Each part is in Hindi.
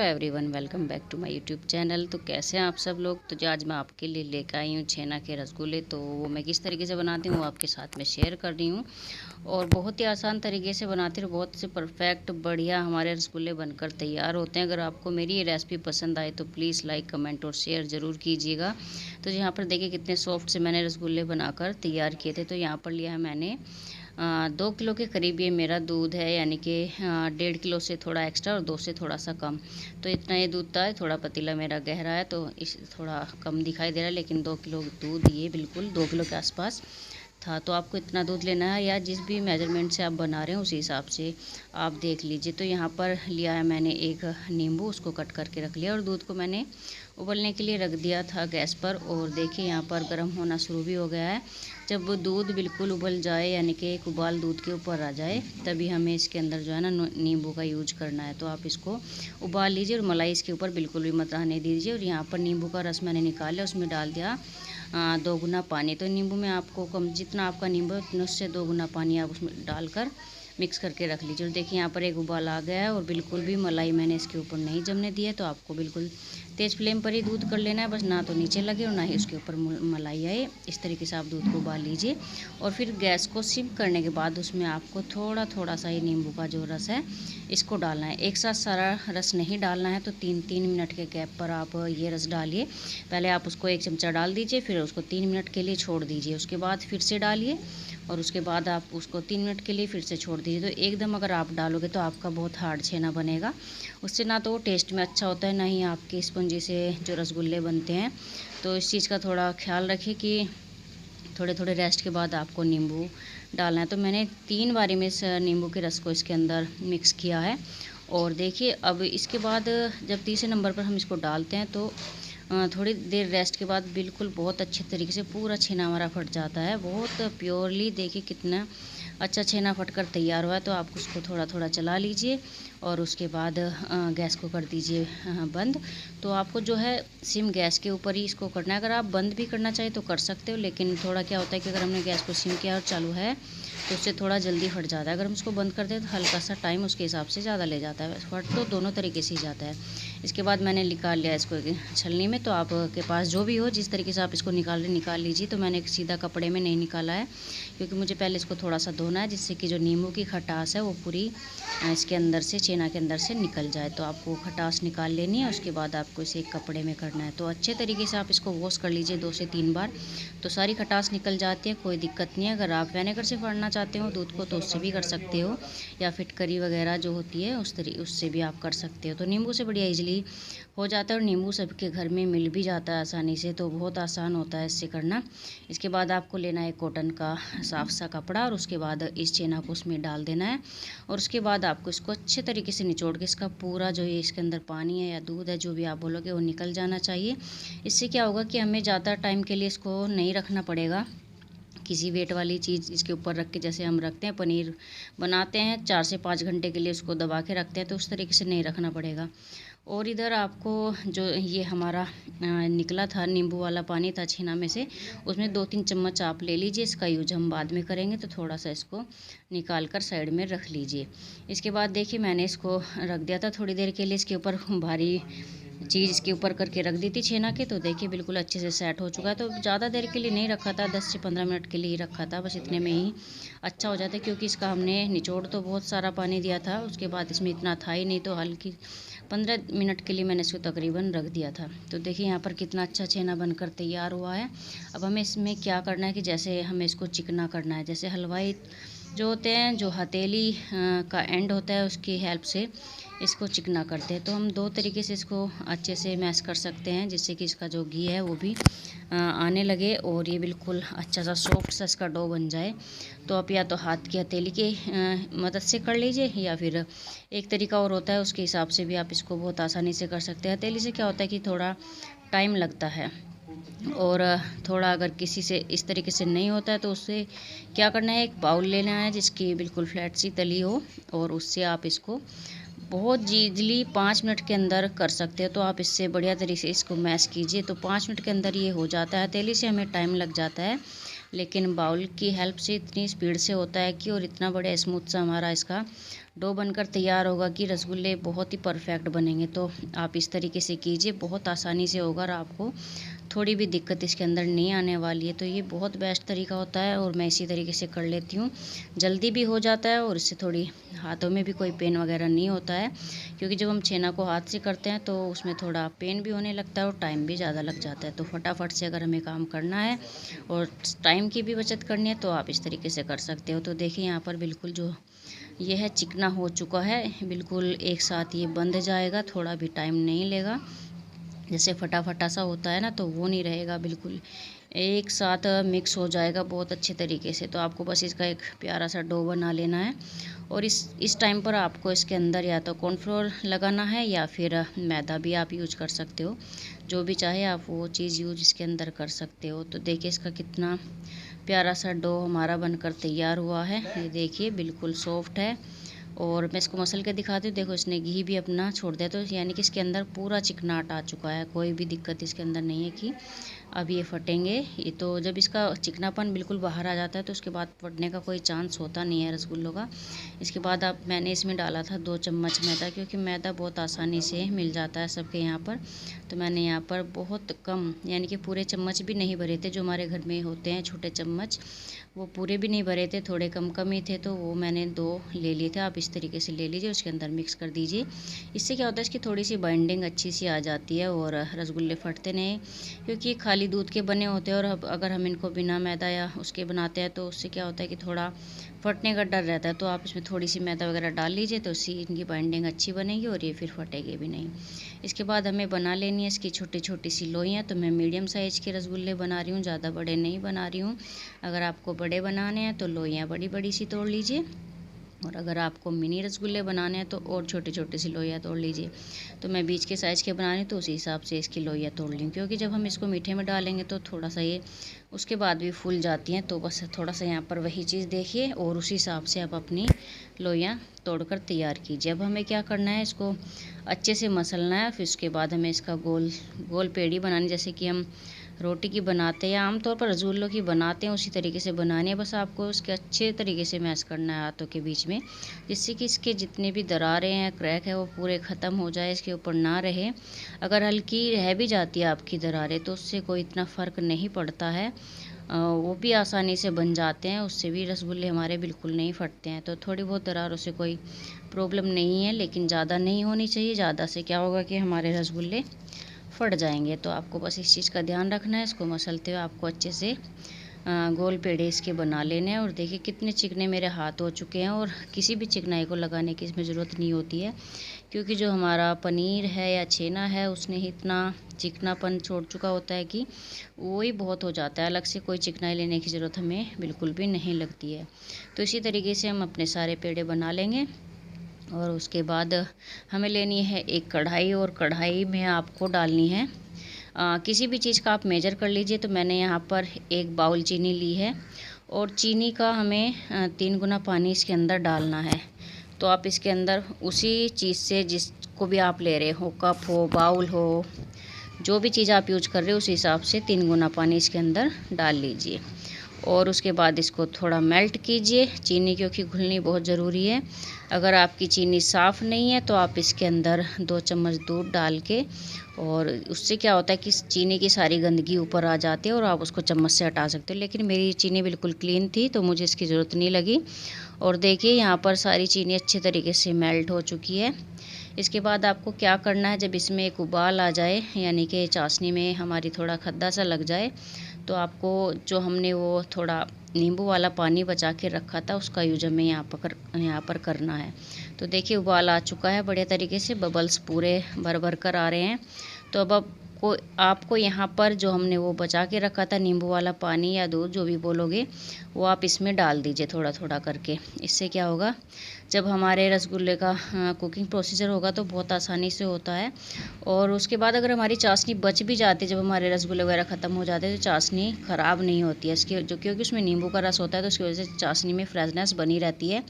Everyone, welcome back to my YouTube channel. तो कैसे हैं आप सब लोग। तो जो आज मैं आपके लिए लेकर आई हूँ छेना के रसगुल्ले। तो वो मैं किस तरीके से बनाती हूँ वो आपके साथ में शेयर कर रही हूँ। और बहुत ही आसान तरीके से बनाती हूँ, बहुत से परफेक्ट बढ़िया हमारे रसगुल्ले बनकर तैयार होते हैं। अगर आपको मेरी ये रेसिपी पसंद आए तो प्लीज़ लाइक, कमेंट और शेयर ज़रूर कीजिएगा। तो यहाँ पर देखिए कितने सॉफ्ट से मैंने रसगुल्ले बनाकर तैयार किए थे। तो यहाँ पर लिया है मैंने 2 किलो के करीब ये मेरा दूध है, यानी कि 1.5 किलो से थोड़ा एक्स्ट्रा और 2 से थोड़ा सा कम। तो इतना ये दूध था। थोड़ा पतीला मेरा गहरा है तो इस थोड़ा कम दिखाई दे रहा है, लेकिन 2 किलो दूध ये बिल्कुल 2 किलो के आसपास था। तो आपको इतना दूध लेना है, या जिस भी मेजरमेंट से आप बना रहे हैं उसी हिसाब से आप देख लीजिए। तो यहाँ पर लिया है मैंने एक नींबू, उसको कट करके रख लिया और दूध को मैंने उबलने के लिए रख दिया था गैस पर। और देखिए यहाँ पर गर्म होना शुरू भी हो गया है। जब वो दूध बिल्कुल उबल जाए, यानी कि एक उबाल दूध के ऊपर आ जाए, तभी हमें इसके अंदर जो है ना नींबू का यूज करना है। तो आप इसको उबाल लीजिए और मलाई इसके ऊपर बिल्कुल भी मत आने दीजिए। और यहाँ पर नींबू का रस मैंने निकाला, उसमें डाल दिया 2 गुना पानी। तो नींबू में आपको कम, जितना आपका नींबू है उतने उससे 2 गुना पानी आप उसमें डालकर मिक्स करके रख लीजिए। और देखिए यहाँ पर एक उबाल आ गया है और बिल्कुल भी मलाई मैंने इसके ऊपर नहीं जमने दी है। तो आपको बिल्कुल तेज़ फ्लेम पर ही दूध कर लेना है, बस ना तो नीचे लगे और ना ही उसके ऊपर मलाई आए। इस तरीके से आप दूध को उबाल लीजिए और फिर गैस को सिम करने के बाद उसमें आपको थोड़ा थोड़ा सा ये नींबू का जो रस है इसको डालना है। एक साथ सारा रस नहीं डालना है। तो 3-3 मिनट के गैप पर आप ये रस डालिए। पहले आप उसको 1 चमचा डाल दीजिए, फिर उसको 3 मिनट के लिए छोड़ दीजिए, उसके बाद फिर से डालिए और उसके बाद आप उसको 3 मिनट के लिए फिर से छोड़ दीजिए। तो एकदम अगर आप डालोगे तो आपका बहुत हार्ड छेना बनेगा, उससे ना तो वो टेस्ट में अच्छा होता है, ना ही आपके स्पंजी से जो रसगुल्ले बनते हैं। तो इस चीज़ का थोड़ा ख्याल रखिए कि थोड़े थोड़े रेस्ट के बाद आपको नींबू डालना है। तो मैंने 3 बारी में इस नींबू के रस को इसके अंदर मिक्स किया है। और देखिए अब इसके बाद जब तीसरे नंबर पर हम इसको डालते हैं तो थोड़ी देर रेस्ट के बाद बिल्कुल बहुत अच्छे तरीके से पूरा छेना हमारा फट जाता है। बहुत प्योरली देखिए कितना अच्छा छेना फटकर तैयार हुआ है। तो आप उसको थोड़ा थोड़ा चला लीजिए और उसके बाद गैस को कर दीजिए बंद। तो आपको जो है सिम गैस के ऊपर ही इसको करना है। अगर आप बंद भी करना चाहें तो कर सकते हो, लेकिन थोड़ा क्या होता है कि अगर हमने गैस को सिम किया और चालू है तो उससे थोड़ा जल्दी फट जाता है। अगर हम उसको बंद कर दें तो हल्का सा टाइम उसके हिसाब से ज़्यादा ले जाता है। फट तो दोनों तरीके से ही जाता है। इसके बाद मैंने निकाल लिया इसको छलनी में। तो आपके पास जो भी हो, जिस तरीके से आप इसको निकाल लीजिए। तो मैंने सीधा कपड़े में नहीं निकाला है, क्योंकि मुझे पहले इसको थोड़ा सा धोना है, जिससे कि जो नींबू की खटास है वो पूरी इसके अंदर से, छेना के अंदर से निकल जाए। तो आपको खटास निकाल लेनी है, उसके बाद आपको इसे एक कपड़े में करना है। तो अच्छे तरीके से आप इसको वॉश कर लीजिए 2 से 3 बार, तो सारी खटास निकल जाती है, कोई दिक्कत नहीं है। अगर आप विनेगर से फाड़ना चाहते हो दूध को तो उससे भी कर सकते हो, या फिटकरी वगैरह जो होती है उससे भी आप कर सकते हो। तो नींबू से बढ़िया ईजिली हो जाता है और नींबू सबके घर में मिल भी जाता है आसानी से, तो बहुत आसान होता है इससे करना। इसके बाद आपको लेना है कॉटन का साफ सा कपड़ा और उसके बाद इस छेना को उसमें डाल देना है। और उसके बाद आपको इसको अच्छे तरीके से निचोड़ के इसका पूरा जो ये इसके अंदर पानी है या दूध है, जो भी आप बोलोगे, वो निकल जाना चाहिए। इससे क्या होगा कि हमें ज़्यादा टाइम के लिए इसको नहीं रखना पड़ेगा। किसी वेट वाली चीज़ इसके ऊपर रख के, जैसे हम रखते हैं पनीर बनाते हैं 4 से 5 घंटे के लिए उसको दबा के रखते हैं, तो उस तरीके से नहीं रखना पड़ेगा। और इधर आपको जो ये हमारा निकला था नींबू वाला पानी था छेना में से, उसमें 2-3 चम्मच आप ले लीजिए। इसका यूज हम बाद में करेंगे, तो थोड़ा सा इसको निकाल कर साइड में रख लीजिए। इसके बाद देखिए मैंने इसको रख दिया था थोड़ी देर के लिए, इसके ऊपर भारी चीज़ इसके ऊपर करके रख दी थी छेना के। तो देखिए बिल्कुल अच्छे से सेट हो चुका है। तो ज़्यादा देर के लिए नहीं रखा था, 10 से 15 मिनट के लिए ही रखा था, बस इतने में ही अच्छा हो जाता है। क्योंकि इसका हमने निचोड़ तो बहुत सारा पानी दिया था, उसके बाद इसमें इतना था ही नहीं, तो हल्की 15 मिनट के लिए मैंने इसको तकरीबन रख दिया था। तो देखिए यहाँ पर कितना अच्छा छेना बनकर तैयार हुआ है। अब हमें इसमें क्या करना है कि जैसे हमें इसको चिकना करना है, जैसे हलवाई जो होते हैं, जो हथेली का एंड होता है उसकी हेल्प से इसको चिकना करते हैं। तो हम 2 तरीके से इसको अच्छे से मैश कर सकते हैं, जिससे कि इसका जो घी है वो भी आने लगे और ये बिल्कुल अच्छा सा सॉफ्ट सा इसका डो बन जाए। तो आप या तो हाथ की हथेली की मदद से कर लीजिए, या फिर एक तरीका और होता है, उसके हिसाब से भी आप इसको बहुत आसानी से कर सकते हैं। हथेली से क्या होता है कि थोड़ा टाइम लगता है, और थोड़ा अगर किसी से इस तरीके से नहीं होता है तो उससे क्या करना है, एक बाउल लेना है जिसकी बिल्कुल फ्लैट सी तली हो, और उससे आप इसको बहुत ईजिली 5 मिनट के अंदर कर सकते हो। तो आप इससे बढ़िया तरीके से इसको मैश कीजिए, तो 5 मिनट के अंदर ये हो जाता है। हथेली से हमें टाइम लग जाता है, लेकिन बाउल की हेल्प से इतनी स्पीड से होता है कि, और इतना बढ़िया स्मूथ सा हमारा इसका डो बनकर तैयार होगा कि रसगुल्ले बहुत ही परफेक्ट बनेंगे। तो आप इस तरीके से कीजिए, बहुत आसानी से होगा और आपको थोड़ी भी दिक्कत इसके अंदर नहीं आने वाली है। तो ये बहुत बेस्ट तरीका होता है और मैं इसी तरीके से कर लेती हूँ। जल्दी भी हो जाता है और इससे थोड़ी हाथों में भी कोई पेन वगैरह नहीं होता है, क्योंकि जब हम छेना को हाथ से करते हैं तो उसमें थोड़ा पेन भी होने लगता है और टाइम भी ज़्यादा लग जाता है। तो फटाफट से अगर हमें काम करना है और टाइम की भी बचत करनी है तो आप इस तरीके से कर सकते हो। तो देखिए यहाँ पर बिल्कुल जो ये है चिकना हो चुका है, बिल्कुल एक साथ ये बंध जाएगा, थोड़ा भी टाइम नहीं लेगा। जैसे फटाफटा सा होता है ना, तो वो नहीं रहेगा, बिल्कुल एक साथ मिक्स हो जाएगा बहुत अच्छे तरीके से। तो आपको बस इसका एक प्यारा सा डो बना लेना है और इस टाइम पर आपको इसके अंदर या तो कॉर्नफ्लोर लगाना है या फिर मैदा भी आप यूज कर सकते हो, जो भी चाहे आप वो चीज़ यूज इसके अंदर कर सकते हो। तो देखिए इसका कितना प्यारा सा डो हमारा बनकर तैयार हुआ है। ये देखिए बिल्कुल सॉफ्ट है और मैं इसको मसल के दिखाती हूँ। देखो इसने घी भी अपना छोड़ दिया, तो यानी कि इसके अंदर पूरा चिकनाहट आ चुका है, कोई भी दिक्कत इसके अंदर नहीं है कि अब ये फटेंगे। ये तो जब इसका चिकनापन बिल्कुल बाहर आ जाता है तो उसके बाद फटने का कोई चांस होता नहीं है रसगुल्लों का। इसके बाद अब मैंने इसमें डाला था 2 चम्मच मैदा, क्योंकि मैदा बहुत आसानी से मिल जाता है सबके यहाँ पर। तो मैंने यहाँ पर बहुत कम, यानी कि पूरे चम्मच भी नहीं भरे थे, जो हमारे घर में होते हैं छोटे चम्मच, वो पूरे भी नहीं भरे थे, थोड़े कम कम ही थे, तो वो मैंने 2 ले लिए थे। आप इस तरीके से ले लीजिए, उसके अंदर मिक्स कर दीजिए। इससे क्या होता है, इसकी थोड़ी सी बाइंडिंग अच्छी सी आ जाती है और रसगुल्ले फटते नहीं, क्योंकि खाली दूध के बने होते हैं। और अब अगर हम इनको बिना मैदा या उसके बनाते हैं तो उससे क्या होता है कि थोड़ा फटने का डर रहता है। तो आप इसमें थोड़ी सी मैदा वगैरह डाल लीजिए, तो उससे इनकी बाइंडिंग अच्छी बनेगी और ये फिर फटेगी भी नहीं। इसके बाद हमें बना लेनी है इसकी छोटी छोटी सी लोइयाँ। तो मैं मीडियम साइज़ के रसगुल्ले बना रही हूँ, ज़्यादा बड़े नहीं बना रही हूँ। अगर आपको बड़े बनाने हैं तो लोइयाँ बड़ी बड़ी सी तोड़ लीजिए, और अगर आपको मिनी रसगुल्ले बनाने हैं तो और छोटे छोटे सी लोइयाँ तोड़ लीजिए। तो मैं बीच के साइज़ के बना रही हूँ, तो उसी हिसाब से इसकी लोइयाँ तोड़ ली, क्योंकि जब हम इसको मीठे में डालेंगे तो थोड़ा सा ये उसके बाद भी फूल जाती हैं। तो बस थोड़ा सा यहाँ पर वही चीज़ देखिए और उसी हिसाब से आप अपनी लोइयाँ तोड़कर तैयार कीजिए। अब हमें क्या करना है, इसको अच्छे से मसलना है। फिर उसके बाद हमें इसका गोल गोल पेड़ी बनानी, जैसे कि हम रोटी की बनाते हैं या आमतौर पर रसगुल्लों की बनाते हैं, उसी तरीके से बनानी है। बस आपको उसके अच्छे तरीके से मैश करना है हाथों के बीच में, जिससे कि इसके जितने भी दरारें हैं, क्रैक है, वो पूरे ख़त्म हो जाए, इसके ऊपर ना रहे। अगर हल्की रह भी जाती है आपकी दरारें तो उससे कोई इतना फ़र्क नहीं पड़ता है, वो भी आसानी से बन जाते हैं, उससे भी रसगुल्ले हमारे बिल्कुल नहीं फटते हैं। तो थोड़ी बहुत दरारों से कोई प्रॉब्लम नहीं है, लेकिन ज़्यादा नहीं होनी चाहिए। ज़्यादा से क्या होगा कि हमारे रसगुल्ले फट जाएंगे। तो आपको बस इस चीज़ का ध्यान रखना है। इसको मसलते हुए आपको अच्छे से गोल पेड़े इसके बना लेने हैं। और देखिए कितने चिकने मेरे हाथ हो चुके हैं, और किसी भी चिकनाई को लगाने की इसमें ज़रूरत नहीं होती है, क्योंकि जो हमारा पनीर है या छेना है उसने ही इतना चिकनापन छोड़ चुका होता है कि वो ही बहुत हो जाता है। अलग से कोई चिकनाई लेने की ज़रूरत हमें बिल्कुल भी नहीं लगती है। तो इसी तरीके से हम अपने सारे पेड़े बना लेंगे। और उसके बाद हमें लेनी है एक कढ़ाई, और कढ़ाई में आपको डालनी है किसी भी चीज़ का आप मेजर कर लीजिए। तो मैंने यहाँ पर 1 बाउल चीनी ली है, और चीनी का हमें 3 गुना पानी इसके अंदर डालना है। तो आप इसके अंदर उसी चीज़ से, जिसको भी आप ले रहे हो, कप हो, बाउल हो, जो भी चीज़ आप यूज कर रहे हो, उस हिसाब से 3 गुना पानी इसके अंदर डाल लीजिए। और उसके बाद इसको थोड़ा मेल्ट कीजिए, चीनी क्योंकि घुलनी बहुत ज़रूरी है। अगर आपकी चीनी साफ़ नहीं है तो आप इसके अंदर 2 चम्मच दूध डाल के, और उससे क्या होता है कि चीनी की सारी गंदगी ऊपर आ जाती है और आप उसको चम्मच से हटा सकते हो। लेकिन मेरी चीनी बिल्कुल क्लीन थी तो मुझे इसकी ज़रूरत नहीं लगी। और देखिए यहाँ पर सारी चीनी अच्छे तरीके से मेल्ट हो चुकी है। इसके बाद आपको क्या करना है, जब इसमें एक उबाल आ जाए, यानी कि चाशनी में हमारी थोड़ा खद्दा सा लग जाए, तो आपको जो हमने वो थोड़ा नींबू वाला पानी बचा के रखा था उसका यूज हमें यहाँ पर करना है। तो देखिए उबाल आ चुका है बढ़िया तरीके से, बबल्स पूरे भर भर कर आ रहे हैं। तो अब आपको यहाँ पर जो हमने वो बचा के रखा था नींबू वाला पानी या दूध, जो भी बोलोगे, वो आप इसमें डाल दीजिए थोड़ा थोड़ा करके। इससे क्या होगा, जब हमारे रसगुल्ले का कुकिंग प्रोसीजर होगा तो बहुत आसानी से होता है। और उसके बाद अगर हमारी चाशनी बच भी जाती है, जब हमारे रसगुल्ले वगैरह ख़त्म हो जाते हैं, तो चाशनी ख़राब नहीं होती है इसकी, जो क्योंकि उसमें नींबू का रस होता है, तो उसकी वजह से चाशनी में फ्रेशनेस बनी रहती है।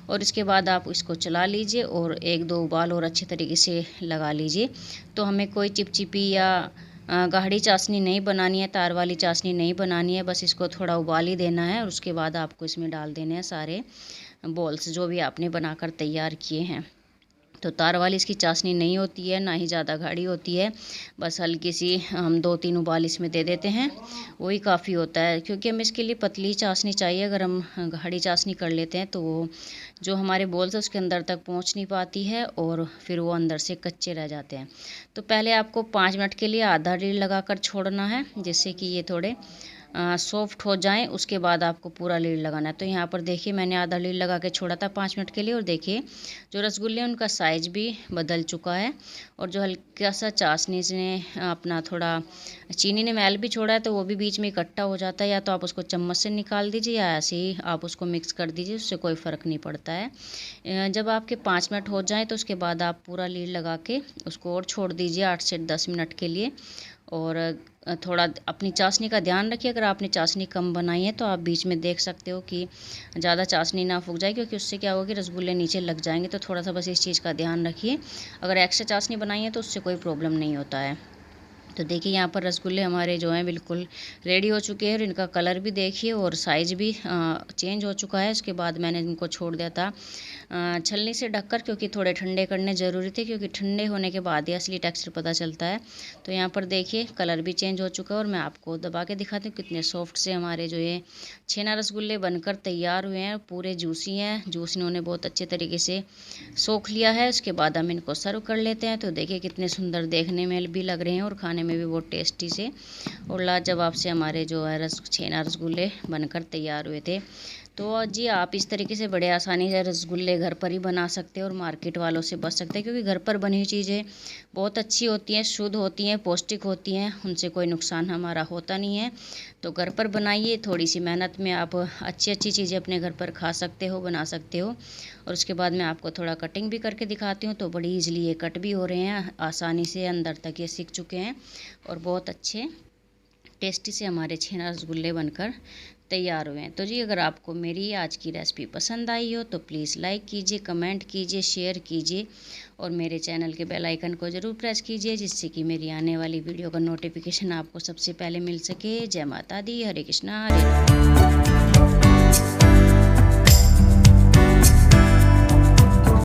और इसके बाद आप इसको चला लीजिए और 1-2 उबाल और अच्छे तरीके से लगा लीजिए। तो हमें कोई चिपचिपी या गाढ़ी चाशनी नहीं बनानी है, तार वाली चाशनी नहीं बनानी है, बस इसको थोड़ा उबाल ही देना है और उसके बाद आपको इसमें डाल देने हैं सारे बॉल्स जो भी आपने बनाकर तैयार किए हैं। तो तार वाली इसकी चाशनी नहीं होती है, ना ही ज़्यादा गाढ़ी होती है, बस हल्की सी हम 2-3 उबाल इसमें दे देते हैं, वही काफ़ी होता है। क्योंकि हमें इसके लिए पतली चाशनी चाहिए, अगर हम गाढ़ी चाशनी कर लेते हैं तो वो जो हमारे बॉल्स है उसके अंदर तक पहुंच नहीं पाती है और फिर वो अंदर से कच्चे रह जाते हैं। तो पहले आपको 5 मिनट के लिए आधा लीड लगा कर छोड़ना है, जिससे कि ये थोड़े सॉफ्ट हो जाएं। उसके बाद आपको पूरा लीड लगाना है। तो यहाँ पर देखिए मैंने आधा लीड लगा के छोड़ा था 5 मिनट के लिए, और देखिए जो रसगुल्ले उनका साइज भी बदल चुका है, और जो हल्का सा चाशनी ने अपना थोड़ा चीनी ने मैल भी छोड़ा है, तो वो भी बीच में इकट्ठा हो जाता है। या तो आप उसको चम्मच से निकाल दीजिए या ऐसे ही आप उसको मिक्स कर दीजिए, उससे कोई फ़र्क नहीं पड़ता है। जब आपके 5 मिनट हो जाएँ तो उसके बाद आप पूरा लीड लगा के उसको और छोड़ दीजिए 8 से 10 मिनट के लिए। और थोड़ा अपनी चाशनी का ध्यान रखिए, अगर आपने चाशनी कम बनाई है तो आप बीच में देख सकते हो कि ज़्यादा चाशनी ना फूक जाए, क्योंकि उससे क्या होगा कि रसगुल्ले नीचे लग जाएंगे। तो थोड़ा सा बस इस चीज़ का ध्यान रखिए। अगर एक्स्ट्रा चाशनी बनाई है तो उससे कोई प्रॉब्लम नहीं होता है। तो देखिए यहाँ पर रसगुल्ले हमारे जो हैं बिल्कुल रेडी हो चुके हैं, और इनका कलर भी देखिए और साइज़ भी चेंज हो चुका है। उसके बाद मैंने इनको छोड़ दिया था छलनी से ढककर, क्योंकि थोड़े ठंडे करने ज़रूरी थे, क्योंकि ठंडे होने के बाद ही असली टेक्सचर पता चलता है। तो यहाँ पर देखिए कलर भी चेंज हो चुका है, और मैं आपको दबा के दिखाती हूँ कितने सॉफ्ट से हमारे जो ये छेना रसगुल्ले बनकर तैयार हुए हैं। पूरे जूसी हैं, जूस इन्होंने बहुत अच्छे तरीके से सोख लिया है। उसके बाद हम इनको सर्व कर लेते हैं। तो देखिए कितने सुंदर देखने में भी लग रहे हैं और खाने में भी बहुत टेस्टी से और लाजवाब से हमारे जो है छेना रसगुल्ले बनकर तैयार हुए थे। तो जी आप इस तरीके से बड़े आसानी से रसगुल्ले घर पर ही बना सकते हैं और मार्केट वालों से बच सकते हैं, क्योंकि घर पर बनी हुई चीज़ें बहुत अच्छी होती हैं, शुद्ध होती हैं, पौष्टिक होती हैं, उनसे कोई नुकसान हमारा होता नहीं है। तो घर पर बनाइए, थोड़ी सी मेहनत में आप अच्छी अच्छी चीज़ें अपने घर पर खा सकते हो, बना सकते हो। और उसके बाद मैं आपको थोड़ा कटिंग भी करके दिखाती हूँ। तो बड़ी ईजिली ये कट भी हो रहे हैं, आसानी से अंदर तक ये सीख चुके हैं और बहुत अच्छे टेस्टी से हमारे छेना रसगुल्ले बनकर तैयार हुए हैं। तो जी अगर आपको मेरी आज की रेसिपी पसंद आई हो तो प्लीज़ लाइक कीजिए, कमेंट कीजिए, शेयर कीजिए और मेरे चैनल के बेल आइकन को ज़रूर प्रेस कीजिए, जिससे कि मेरी आने वाली वीडियो का नोटिफिकेशन आपको सबसे पहले मिल सके। जय माता दी, हरे कृष्णा, हरे राम।